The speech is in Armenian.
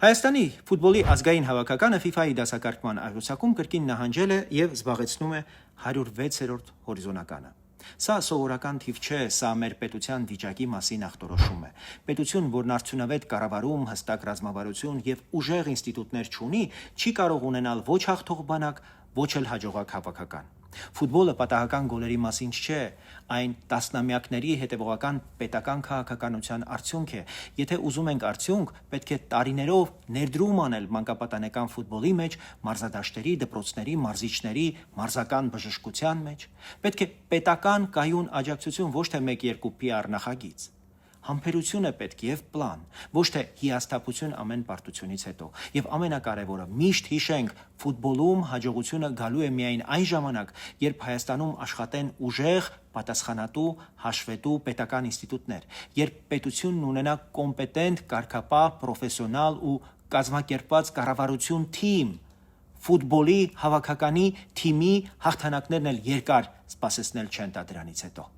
Հայաստանի ֆուտբոլի ազգային հավաքականը FIFA-ի դասակարգման աղյուսակում կրկին նահանջել է եւ զբաղեցնում է 106-րդ հորիզոնականը։ Սա սովորական թիվ չէ, սա մեր պետության վիճակի մասին ախտորոշում է։ Պետություն, որն արդյունավետ կառավարում, հստակ ռազմավարություն եւ ուժեղ ինստիտուտներ չունի, չի կարող ունենալ ոչ հաղթող բանակ, ոչ էլ հաջողակ հավաքական։ Ֆուտբոլը պատահական գոլերի մասին չէ, այն տասնամյակների հետևողական պետական քաղաքականության արդյունք է։ Եթե ուզում ենք արդյունք, պետք է տարիներով ներդրում անել մանկապատանեկան ֆուտբոլի մեջ, մարզադաշտերի, դպրոցների, մարզիչների, մարզական բժշկության մեջ։ Պետք է պետական կայուն աջակցություն, ոչ թե 1-2 PR նախագիծ։ Համբերություն է պետք եւ պլան, ոչ թե հիասթափություն ամեն պարտությունից հետո։ Եվ ամենակարևորը, միշտ հիշենք, ֆուտբոլում հաջողությունը գալու է միայն այն ժամանակ, երբ Հայաստանում աշխատեն ուժեղ, պատասխանատու, հաշվետու պետական ինստիտուտներ, երբ պետությունն ունենա կոմպետենտ, կարգապահ, պրոֆեսիոնալ ու կազմակերպված կառավարություն թիմ, ֆուտբոլի հավաքականի թիմի հաղթանակներն էլ երկար սպասեցնել չեն տա դրանից հետո։